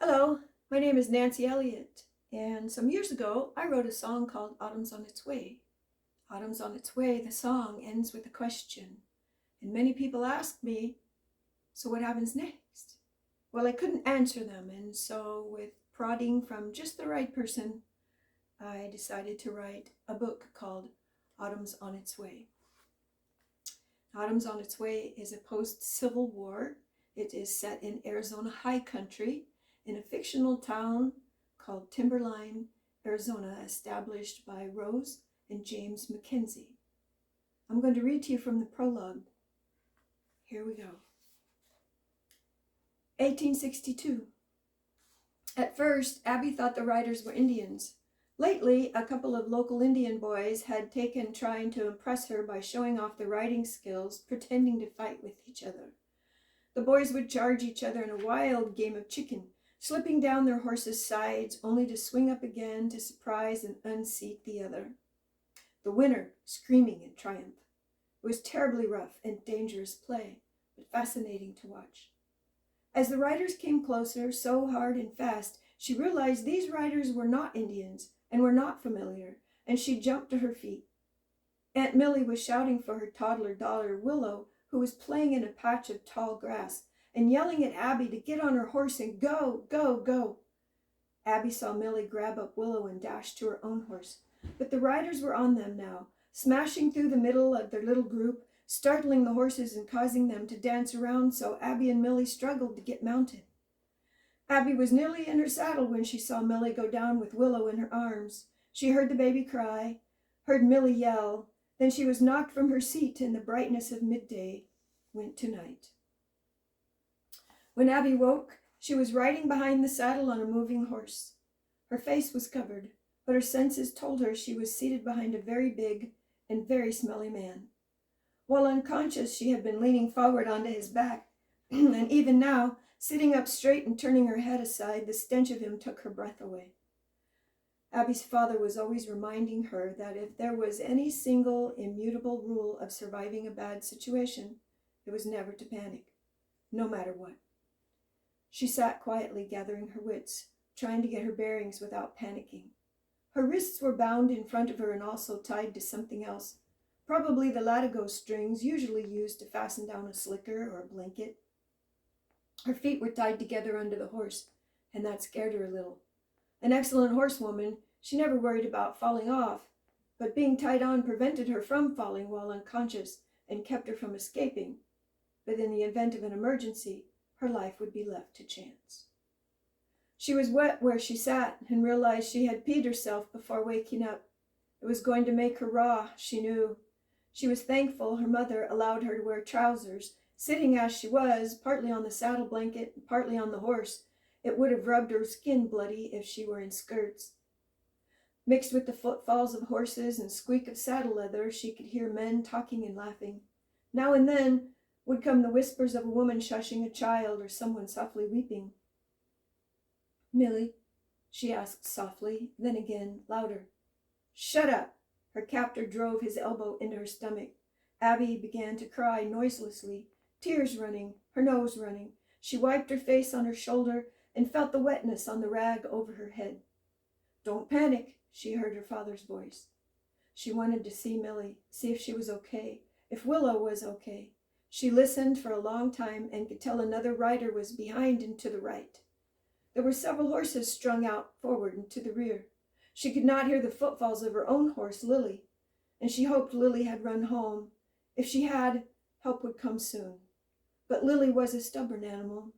Hello, my name is Nancy Elliott, and some years ago I wrote a song called Autumn's on Its Way. Autumn's on its way, the song ends with a question, and many people ask me, so what happens next? Well, I couldn't answer them, and so with prodding from just the right person, I decided to write a book called Autumn's on Its Way. Autumn's on Its Way is a post-Civil War. It is set in Arizona high country, in a fictional town called Timberline, Arizona, established by Rose and James Mackenzie. I'm going to read to you from the prologue. Here we go. 1862. At first, Abby thought the writers were Indians. Lately, a couple of local Indian boys had taken trying to impress her by showing off their writing skills, pretending to fight with each other. The boys would charge each other in a wild game of chicken, slipping down their horses' sides only to swing up again to surprise and unseat the other. The winner screaming in triumph. It was terribly rough and dangerous play, but fascinating to watch. As the riders came closer, so hard and fast, she realized these riders were not Indians and were not familiar, and she jumped to her feet. Aunt Millie was shouting for her toddler daughter, Willow, who was playing in a patch of tall grass, and yelling at Abby to get on her horse and go, go, go. Abby saw Millie grab up Willow and dash to her own horse, but the riders were on them now, smashing through the middle of their little group, startling the horses and causing them to dance around, so Abby and Millie struggled to get mounted. Abby was nearly in her saddle when she saw Millie go down with Willow in her arms. She heard the baby cry, heard Millie yell, then she was knocked from her seat, and the brightness of midday went to night. When Abby woke, she was riding behind the saddle on a moving horse. Her face was covered, but her senses told her she was seated behind a very big and very smelly man. While unconscious, she had been leaning forward onto his back, and even now, sitting up straight and turning her head aside, the stench of him took her breath away. Abby's father was always reminding her that if there was any single immutable rule of surviving a bad situation, it was never to panic, no matter what. She sat quietly, gathering her wits, trying to get her bearings without panicking. Her wrists were bound in front of her and also tied to something else, probably the latigo strings usually used to fasten down a slicker or a blanket. Her feet were tied together under the horse, and that scared her a little. An excellent horsewoman, she never worried about falling off, but being tied on prevented her from falling while unconscious and kept her from escaping. But in the event of an emergency, her life would be left to chance. She was wet where she sat and realized she had peed herself before waking up. It was going to make her raw, she knew. She was thankful her mother allowed her to wear trousers. Sitting as she was, partly on the saddle blanket and partly on the horse, it would have rubbed her skin bloody if she were in skirts. Mixed with the footfalls of horses and squeak of saddle leather, she could hear men talking and laughing. Now and then would come the whispers of a woman shushing a child or someone softly weeping. "Millie?" she asked softly, then again, louder. "Shut up!" Her captor drove his elbow into her stomach. Abby began to cry noiselessly, tears running, her nose running. She wiped her face on her shoulder and felt the wetness on the rag over her head. "Don't panic," she heard her father's voice. She wanted to see Millie, see if she was okay, if Willow was okay. She listened for a long time and could tell another rider was behind and to the right. There were several horses strung out forward and to the rear. She could not hear the footfalls of her own horse, Lily, and she hoped Lily had run home. If she had, help would come soon. But Lily was a stubborn animal.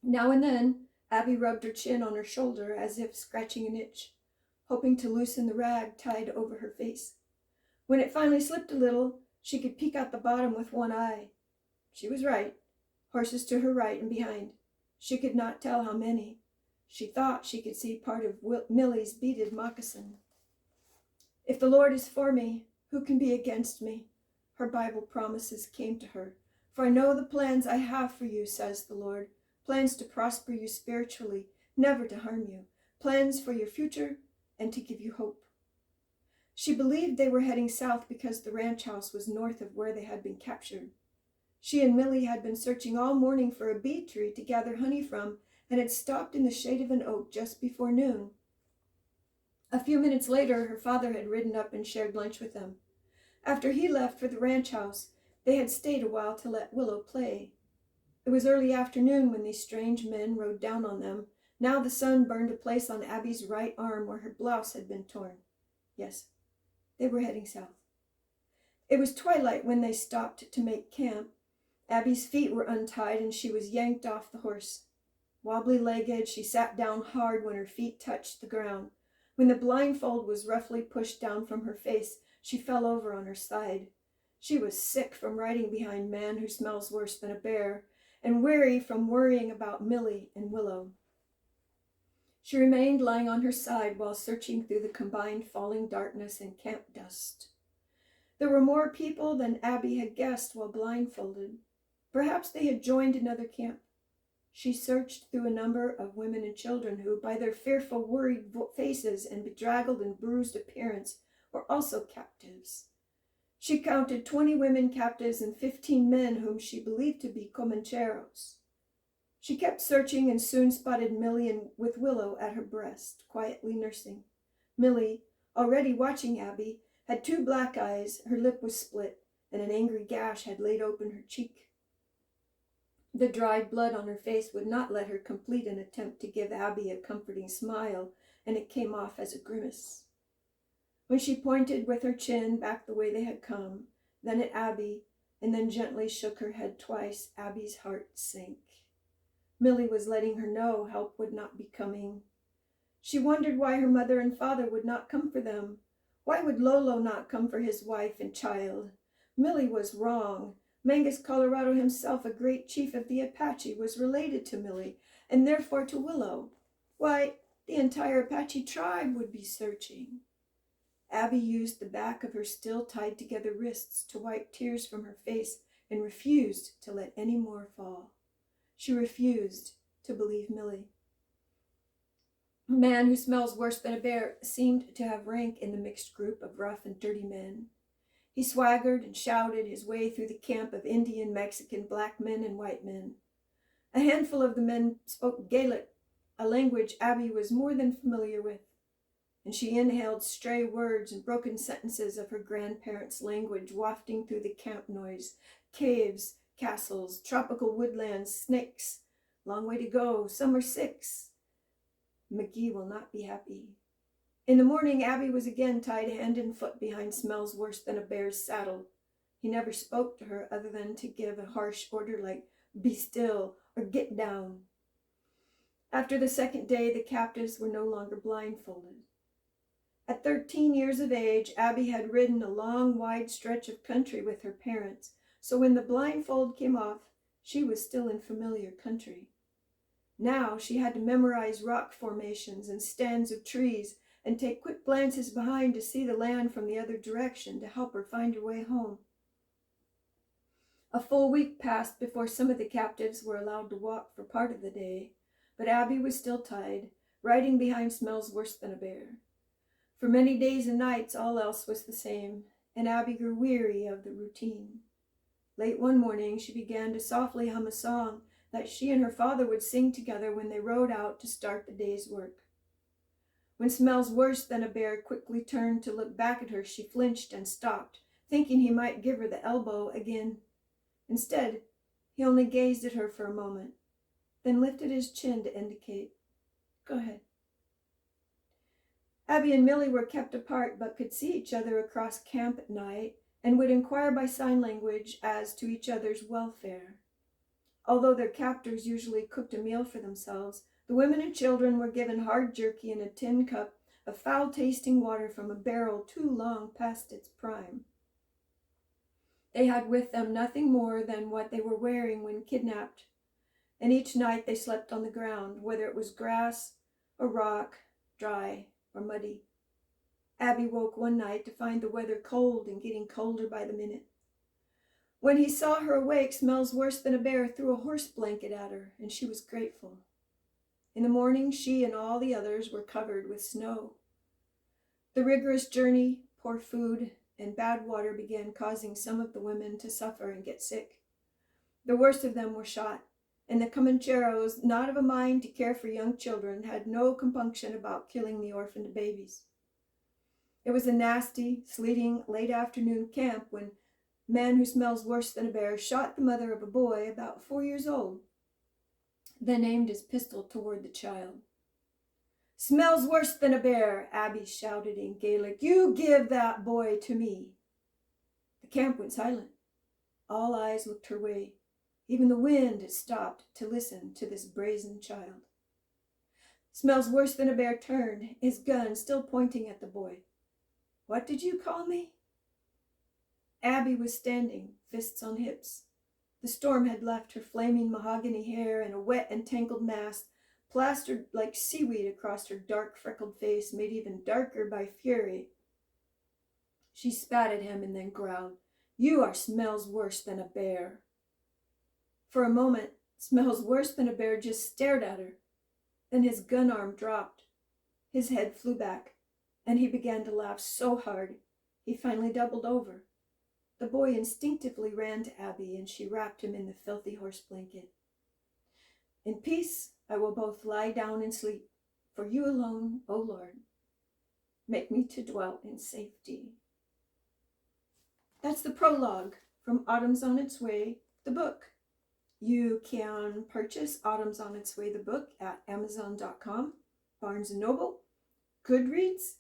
Now and then, Abby rubbed her chin on her shoulder as if scratching an itch, hoping to loosen the rag tied over her face. When it finally slipped a little, she could peek out the bottom with one eye. She was right. Horses to her right and behind. She could not tell how many. She thought she could see part of Millie's beaded moccasin. "If the Lord is for me, who can be against me?" Her Bible promises came to her. "For I know the plans I have for you, says the Lord, plans to prosper you spiritually, never to harm you, plans for your future and to give you hope." She believed they were heading south because the ranch house was north of where they had been captured. She and Milly had been searching all morning for a bee tree to gather honey from, and had stopped in the shade of an oak just before noon. A few minutes later, her father had ridden up and shared lunch with them. After he left for the ranch house, they had stayed a while to let Willow play. It was early afternoon when these strange men rode down on them. Now the sun burned a place on Abby's right arm where her blouse had been torn. Yes, they were heading south. It was twilight when they stopped to make camp. Abby's feet were untied and she was yanked off the horse. Wobbly-legged, she sat down hard when her feet touched the ground. When the blindfold was roughly pushed down from her face, she fell over on her side. She was sick from riding behind man who smells worse than a bear, and weary from worrying about Milly and Willow. She remained lying on her side while searching through the combined falling darkness and camp dust. There were more people than Abby had guessed while blindfolded. Perhaps they had joined another camp. She searched through a number of women and children who, by their fearful, worried faces and bedraggled and bruised appearance, were also captives. She counted 20 women captives and 15 men whom she believed to be Comancheros. She kept searching and soon spotted Milly with Willow at her breast, quietly nursing. Milly, already watching Abby, had 2 black eyes, her lip was split, and an angry gash had laid open her cheek. The dried blood on her face would not let her complete an attempt to give Abby a comforting smile, and it came off as a grimace. When she pointed with her chin back the way they had come, then at Abby, and then gently shook her head twice, Abby's heart sank. Milly was letting her know help would not be coming. She wondered why her mother and father would not come for them. Why would Lolo not come for his wife and child? Milly was wrong. Mangus Colorado himself, a great chief of the Apache, was related to Milly, and therefore to Willow. Why, the entire Apache tribe would be searching. Abby used the back of her still tied together wrists to wipe tears from her face and refused to let any more fall. She refused to believe Milly. A man who smells worse than a bear seemed to have rank in the mixed group of rough and dirty men. He swaggered and shouted his way through the camp of Indian, Mexican, black men, and white men. A handful of the men spoke Gaelic, a language Abby was more than familiar with, and she inhaled stray words and broken sentences of her grandparents' language wafting through the camp noise. Caves, castles, tropical woodlands, snakes. Long way to go, summer 6. McGee will not be happy. In the morning, Abby was again tied hand and foot behind smells worse than a bear's saddle. He never spoke to her other than to give a harsh order like, "Be still," or "Get down." After the second day, the captives were no longer blindfolded. At 13 years of age, Abby had ridden a long, wide stretch of country with her parents, so when the blindfold came off, she was still in familiar country. Now she had to memorize rock formations and stands of trees and take quick glances behind to see the land from the other direction to help her find her way home. A full week passed before some of the captives were allowed to walk for part of the day, but Abby was still tied, riding behind smells worse than a bear. For many days and nights, all else was the same, and Abby grew weary of the routine. Late one morning, she began to softly hum a song that she and her father would sing together when they rode out to start the day's work. When smells worse than a bear quickly turned to look back at her, she flinched and stopped, thinking he might give her the elbow again. Instead, he only gazed at her for a moment, then lifted his chin to indicate, "Go ahead." Abby and Milly were kept apart but could see each other across camp at night and would inquire by sign language as to each other's welfare. Although their captors usually cooked a meal for themselves, the women and children were given hard jerky and a tin cup of foul-tasting water from a barrel too long past its prime. They had with them nothing more than what they were wearing when kidnapped, and each night they slept on the ground, whether it was grass or rock, dry or muddy. Abby woke one night to find the weather cold and getting colder by the minute. When he saw her awake, smells worse than a bear threw a horse blanket at her, and she was grateful. In the morning, she and all the others were covered with snow. The rigorous journey, poor food, and bad water began causing some of the women to suffer and get sick. The worst of them were shot, and the Comancheros, not of a mind to care for young children, had no compunction about killing the orphaned babies. It was a nasty, sleeting, late afternoon camp when a man who smells worse than a bear shot the mother of a boy about 4 years old, then aimed his pistol toward the child. "Smells worse than a bear," Abby shouted in Gaelic. "You give that boy to me." The camp went silent. All eyes looked her way. Even the wind had stopped to listen to this brazen child. Smells worse than a bear turned, his gun still pointing at the boy. "What did you call me?" Abby was standing, fists on hips. The storm had left her flaming mahogany hair in a wet and tangled mass, plastered like seaweed across her dark, freckled face, made even darker by fury. She spat at him and then growled, "You are smells worse than a bear." For a moment, Smells worse than a bear just stared at her. Then his gun arm dropped. His head flew back, and he began to laugh so hard he finally doubled over. The boy instinctively ran to Abby, and she wrapped him in the filthy horse blanket. "In peace I will both lie down and sleep, for you alone, O Lord, make me to dwell in safety." That's the prologue from Autumn's on Its Way, the book. You can purchase Autumn's on Its Way, the book at Amazon.com, Barnes & Noble, Goodreads,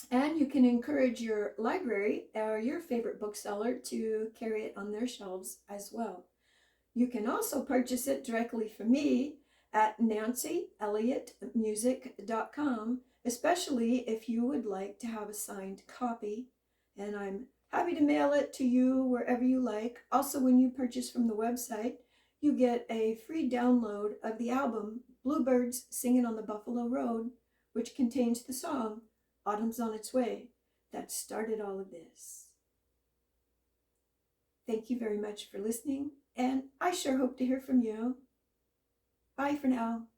and you can encourage your library or your favorite bookseller to carry it on their shelves as well. You can also purchase it directly from me at nancyelliottmusic.com, especially if you would like to have a signed copy, and I'm happy to mail it to you wherever you like. Also, when you purchase from the website, you get a free download of the album Bluebirds Singing on the Buffalo Road, which contains the song Autumn's on Its Way that started all of this. Thank you very much for listening, and I sure hope to hear from you. Bye for now.